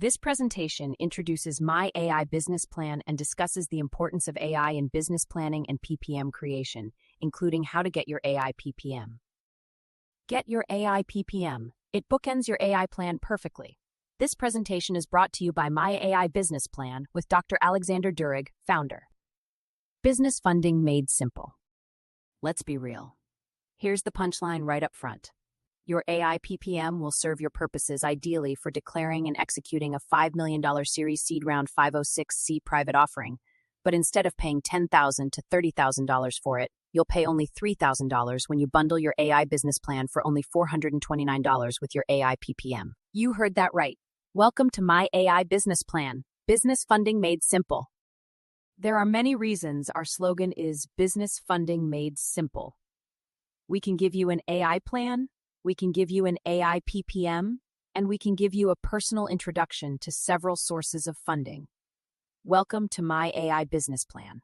This presentation introduces my AI business plan and discusses the importance of AI in business planning and PPM creation, including how to get your AI PPM. Get your AI PPM. It bookends your AI plan perfectly. This presentation is brought to you by My AI Business Plan with Dr. Alexander Durig, founder. Business funding made simple. Let's be real. Here's the punchline right up front. Your AI PPM will serve your purposes ideally for declaring and executing a $5 million Series Seed Round 506C private offering. But instead of paying $10,000 to $30,000 for it, you'll pay only $3,000 when you bundle your AI business plan for only $429 with your AI PPM. You heard that right. Welcome to My AI Business Plan. Business funding made simple. There are many reasons our slogan is Business Funding Made Simple. We can give you an AI plan, we can give you an AI PPM, and we can give you a personal introduction to several sources of funding. Welcome to My AI Business Plan.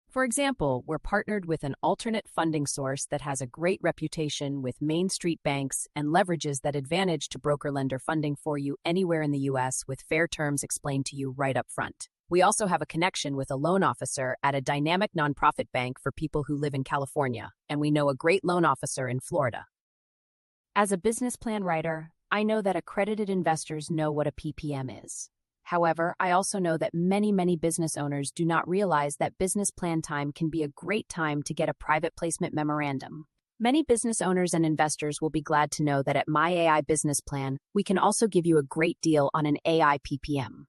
For example, we're partnered with an alternate funding source that has a great reputation with Main Street banks and leverages that advantage to broker-lender funding for you anywhere in the U.S. with fair terms explained to you right up front. We also have a connection with a loan officer at a dynamic nonprofit bank for people who live in California, and we know a great loan officer in Florida. As a business plan writer, I know that accredited investors know what a PPM is. However, I also know that many business owners do not realize that business plan time can be a great time to get a private placement memorandum. Many business owners and investors will be glad to know that at My AI Business Plan, we can also give you a great deal on an AI PPM.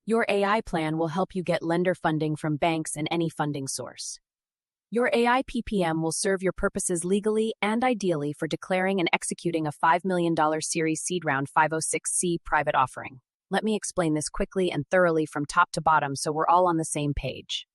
Your AI plan will help you get lender funding from banks and any funding source. Your AI PPM will serve your purposes legally and ideally for declaring and executing a $5 million Series Seed Round 506C private offering. Let me explain this quickly and thoroughly from top to bottom so we're all on the same page.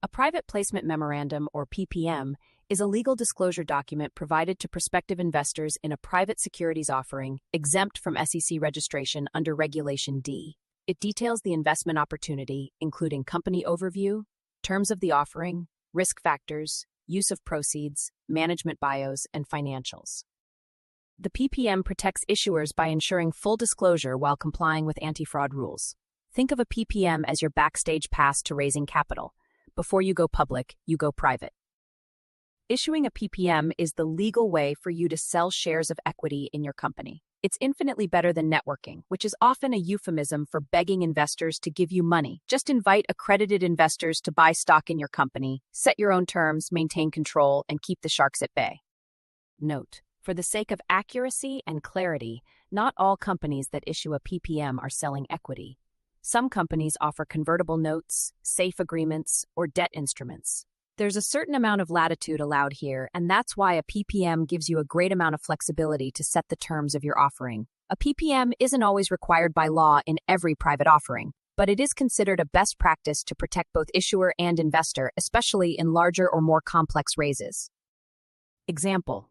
A private placement memorandum, or PPM, is a legal disclosure document provided to prospective investors in a private securities offering exempt from SEC registration under Regulation D. It details the investment opportunity, including company overview, terms of the offering, risk factors, use of proceeds, management bios, and financials. The PPM protects issuers by ensuring full disclosure while complying with anti-fraud rules. Think of a PPM as your backstage pass to raising capital. Before you go public, you go private. Issuing a PPM is the legal way for you to sell shares of equity in your company. It's infinitely better than networking, which is often a euphemism for begging investors to give you money. Just invite accredited investors to buy stock in your company, set your own terms, maintain control, and keep the sharks at bay. Note: for the sake of accuracy and clarity, not all companies that issue a PPM are selling equity. Some companies offer convertible notes, safe agreements, or debt instruments. There's a certain amount of latitude allowed here, and that's why a PPM gives you a great amount of flexibility to set the terms of your offering. A PPM isn't always required by law in every private offering, but it is considered a best practice to protect both issuer and investor, especially in larger or more complex raises. Example: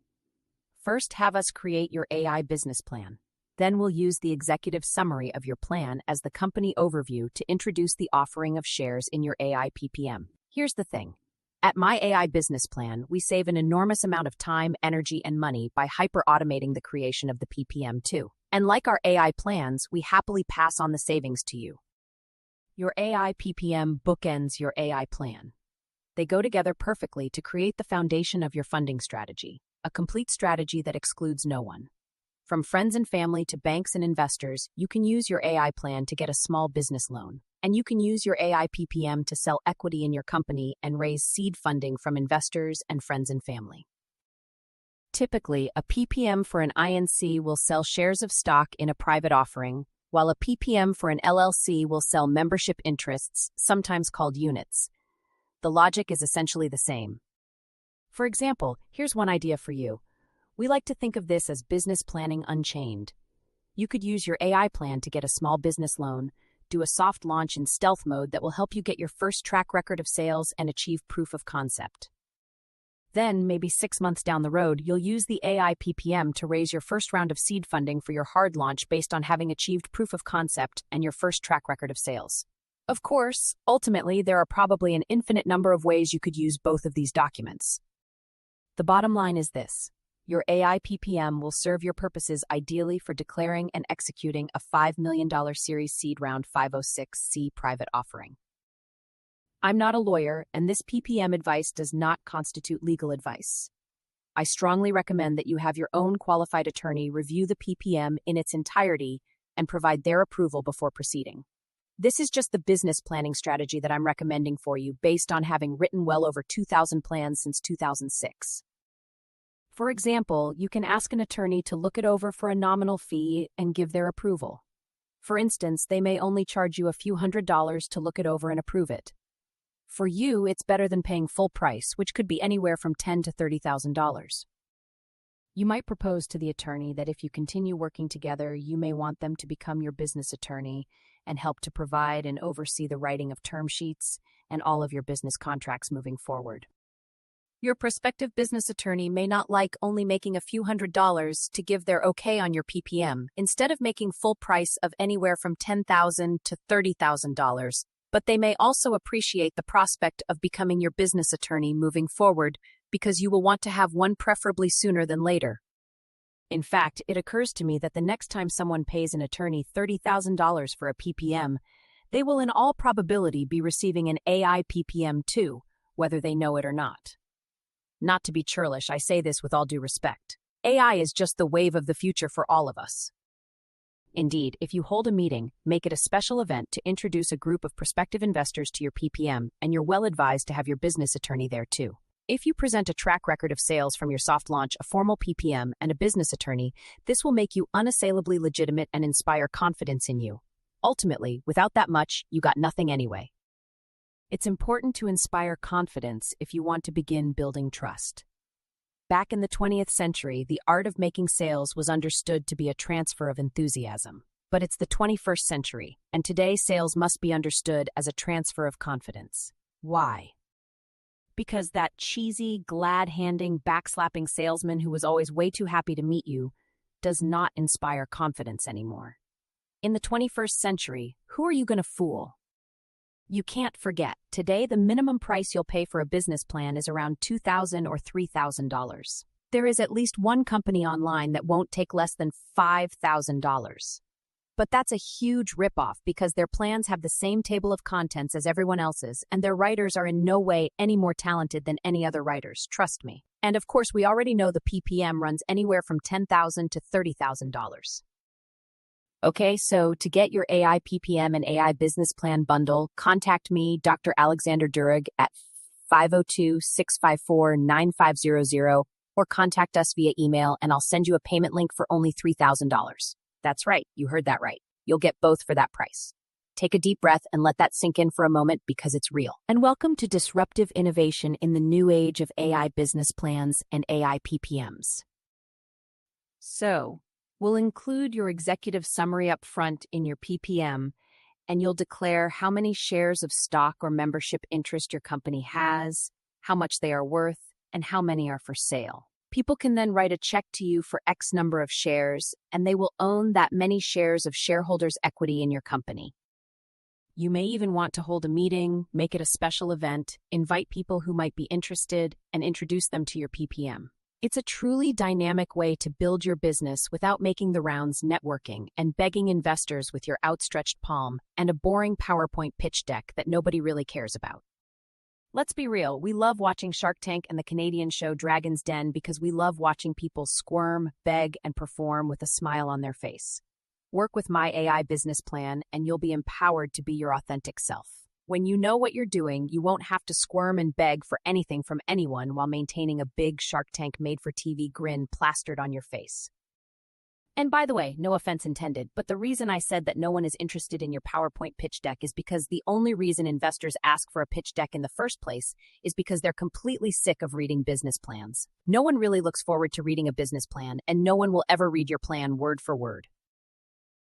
first, have us create your AI business plan. Then we'll use the executive summary of your plan as the company overview to introduce the offering of shares in your AI PPM. Here's the thing. At My AI Business Plan, we save an enormous amount of time, energy, and money by hyper-automating the creation of the PPM too. And like our AI plans, we happily pass on the savings to you. Your AI PPM bookends your AI plan. They go together perfectly to create the foundation of your funding strategy, a complete strategy that excludes no one. From friends and family to banks and investors, you can use your AI plan to get a small business loan. And you can use your AI PPM to sell equity in your company and raise seed funding from investors and friends and family. Typically, a PPM for an INC will sell shares of stock in a private offering, while a PPM for an LLC will sell membership interests, sometimes called units. The logic is essentially the same. For example, here's one idea for you. We like to think of this as business planning unchained. You could use your AI plan to get a small business loan, do a soft launch in stealth mode that will help you get your first track record of sales and achieve proof of concept. Then, maybe 6 months down the road, you'll use the AI PPM to raise your first round of seed funding for your hard launch based on having achieved proof of concept and your first track record of sales. Of course, ultimately, there are probably an infinite number of ways you could use both of these documents. The bottom line is this. Your AI PPM will serve your purposes ideally for declaring and executing a $5 million Series Seed Round 506C private offering. I'm not a lawyer, and this PPM advice does not constitute legal advice. I strongly recommend that you have your own qualified attorney review the PPM in its entirety and provide their approval before proceeding. This is just the business planning strategy that I'm recommending for you based on having written well over 2,000 plans since 2006. For example, you can ask an attorney to look it over for a nominal fee and give their approval. For instance, they may only charge you a few $100s to look it over and approve it. For you, it's better than paying full price, which could be anywhere from $10,000 to $30,000. You might propose to the attorney that if you continue working together, you may want them to become your business attorney and help to provide and oversee the writing of term sheets and all of your business contracts moving forward. Your prospective business attorney may not like only making a few $100s to give their okay on your PPM, instead of making full price of anywhere from $10,000 to $30,000, but they may also appreciate the prospect of becoming your business attorney moving forward because you will want to have one preferably sooner than later. In fact, it occurs to me that the next time someone pays an attorney $30,000 for a PPM, they will in all probability be receiving an AI PPM too, whether they know it or not. Not to be churlish, I say this with all due respect. AI is just the wave of the future for all of us. Indeed, if you hold a meeting, make it a special event to introduce a group of prospective investors to your PPM, and you're well advised to have your business attorney there too. If you present a track record of sales from your soft launch, a formal PPM, and a business attorney, this will make you unassailably legitimate and inspire confidence in you. Ultimately, without that much, you got nothing anyway. It's important to inspire confidence if you want to begin building trust. Back in the 20th century, the art of making sales was understood to be a transfer of enthusiasm. But it's the 21st century, and today sales must be understood as a transfer of confidence. Why? Because that cheesy, glad-handing, backslapping salesman who was always way too happy to meet you does not inspire confidence anymore. In the 21st century, who are you going to fool? You can't forget, today the minimum price you'll pay for a business plan is around $2,000 or $3,000. There is at least one company online that won't take less than $5,000. But that's a huge ripoff because their plans have the same table of contents as everyone else's, and their writers are in no way any more talented than any other writers, trust me. And of course, we already know the PPM runs anywhere from $10,000 to $30,000. Okay, so to get your AI PPM and AI business plan bundle, contact me, Dr. Alexander Durig, at 502-654-9500, or contact us via email, and I'll send you a payment link for only $3,000. That's right, you heard that right. You'll get both for that price. Take a deep breath and let that sink in for a moment because it's real. And welcome to disruptive innovation in the new age of AI business plans and AI PPMs. So, we'll include your executive summary up front in your PPM, and you'll declare how many shares of stock or membership interest your company has, how much they are worth, and how many are for sale. People can then write a check to you for X number of shares, and they will own that many shares of shareholders' equity in your company. You may even want to hold a meeting, make it a special event, invite people who might be interested, and introduce them to your PPM. It's a truly dynamic way to build your business without making the rounds networking and begging investors with your outstretched palm and a boring PowerPoint pitch deck that nobody really cares about. Let's be real, we love watching Shark Tank and the Canadian show Dragon's Den because we love watching people squirm, beg, and perform with a smile on their face. Work with my AI business plan and you'll be empowered to be your authentic self. When you know what you're doing, you won't have to squirm and beg for anything from anyone while maintaining a big Shark Tank made-for-TV grin plastered on your face. And by the way, no offense intended, but the reason I said that no one is interested in your PowerPoint pitch deck is because the only reason investors ask for a pitch deck in the first place is because they're completely sick of reading business plans. No one really looks forward to reading a business plan, and no one will ever read your plan word for word.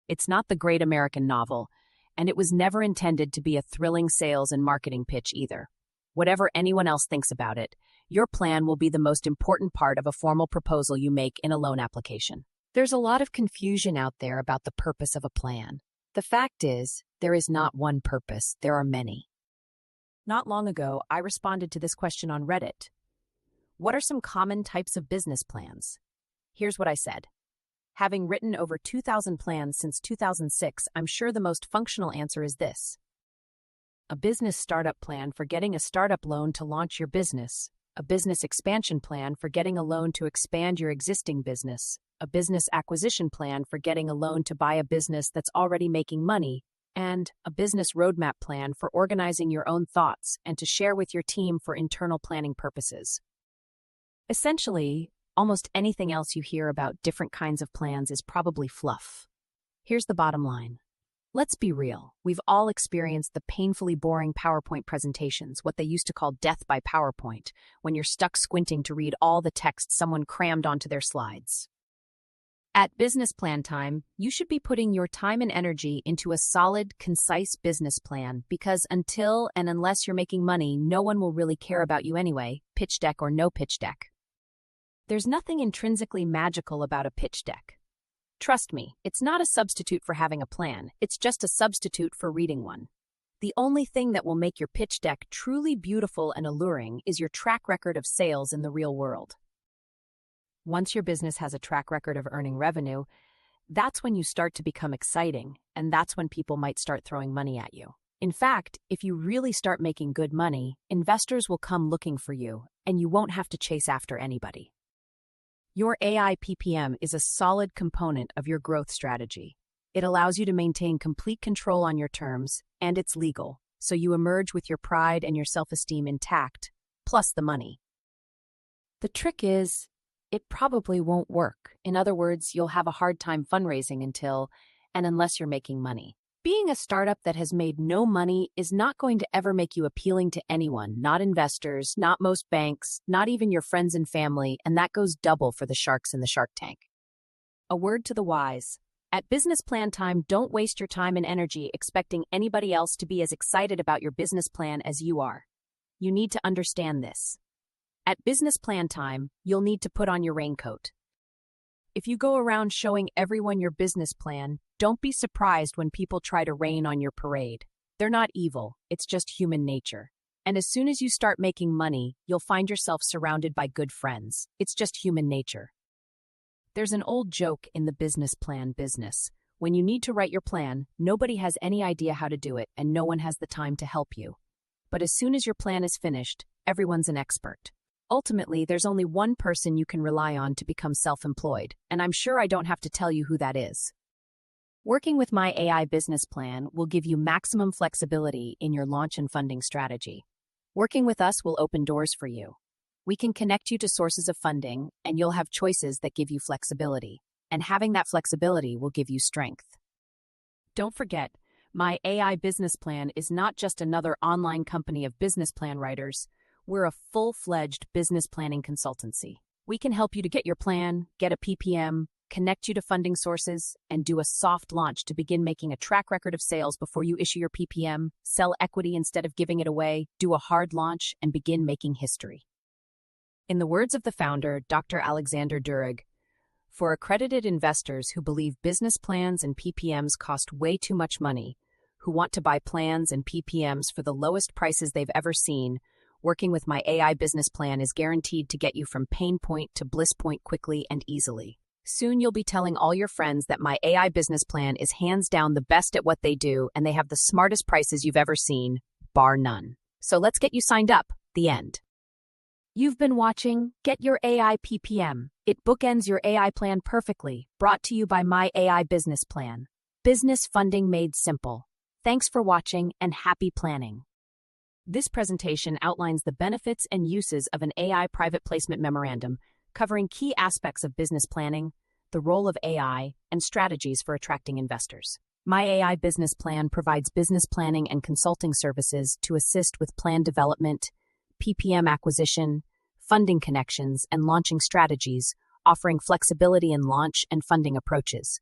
It's not the great American novel, and it was never intended to be a thrilling sales and marketing pitch either. Whatever anyone else thinks about it, your plan will be the most important part of a formal proposal you make in a loan application. There's a lot of confusion out there about the purpose of a plan. The fact is, there is not one purpose, there are many. Not long ago, I responded to this question on Reddit. What are some common types of business plans? Here's what I said. Having written over 2,000 plans since 2006, I'm sure the most functional answer is this. A business startup plan for getting a startup loan to launch your business, a business expansion plan for getting a loan to expand your existing business, a business acquisition plan for getting a loan to buy a business that's already making money, and a business roadmap plan for organizing your own thoughts and to share with your team for internal planning purposes. Essentially, almost anything else you hear about different kinds of plans is probably fluff. Here's the bottom line. Let's be real. We've all experienced the painfully boring PowerPoint presentations, what they used to call death by PowerPoint, when you're stuck squinting to read all the text someone crammed onto their slides. At business plan time, you should be putting your time and energy into a solid, concise business plan because until and unless you're making money, no one will really care about you anyway, pitch deck or no pitch deck. There's nothing intrinsically magical about a pitch deck. Trust me, it's not a substitute for having a plan, it's just a substitute for reading one. The only thing that will make your pitch deck truly beautiful and alluring is your track record of sales in the real world. Once your business has a track record of earning revenue, that's when you start to become exciting, and that's when people might start throwing money at you. In fact, if you really start making good money, investors will come looking for you, and you won't have to chase after anybody. Your AI PPM is a solid component of your growth strategy. It allows you to maintain complete control on your terms, and it's legal, so you emerge with your pride and your self-esteem intact, plus the money. The trick is, it probably won't work. In other words, you'll have a hard time fundraising until and unless you're making money. Being a startup that has made no money is not going to ever make you appealing to anyone, not investors, not most banks, not even your friends and family, and that goes double for the sharks in the Shark Tank. A word to the wise. At business plan time, don't waste your time and energy expecting anybody else to be as excited about your business plan as you are. You need to understand this. At business plan time, you'll need to put on your raincoat. If you go around showing everyone your business plan, don't be surprised when people try to rain on your parade. They're not evil, it's just human nature. And as soon as you start making money, you'll find yourself surrounded by good friends. It's just human nature. There's an old joke in the business plan business. When you need to write your plan, nobody has any idea how to do it, and no one has the time to help you. But as soon as your plan is finished, everyone's an expert. Ultimately, there's only one person you can rely on to become self-employed, and I'm sure I don't have to tell you who that is. Working with my AI business plan will give you maximum flexibility in your launch and funding strategy. Working with us will open doors for you. We can connect you to sources of funding, and you'll have choices that give you flexibility. And having that flexibility will give you strength. Don't forget, my AI business plan is not just another online company of business plan writers. We're a full-fledged business planning consultancy. We can help you to get your plan, get a PPM, connect you to funding sources, and do a soft launch to begin making a track record of sales before you issue your PPM, sell equity instead of giving it away, do a hard launch, and begin making history. In the words of the founder, Dr. Alexander Durig, for accredited investors who believe business plans and PPMs cost way too much money, who want to buy plans and PPMs for the lowest prices they've ever seen, working with my AI business plan is guaranteed to get you from pain point to bliss point quickly and easily. Soon you'll be telling all your friends that my AI business plan is hands down the best at what they do, and they have the smartest prices you've ever seen, bar none. So let's get you signed up. The end. You've been watching Get Your AI PPM. It bookends your AI plan perfectly, brought to you by my AI business plan. Business funding made simple. Thanks for watching and happy planning. This presentation outlines the benefits and uses of an AI private placement memorandum, covering key aspects of business planning, the role of AI, and strategies for attracting investors. My AI business plan provides business planning and consulting services to assist with plan development, PPM acquisition, funding connections, and launching strategies, offering flexibility in launch and funding approaches.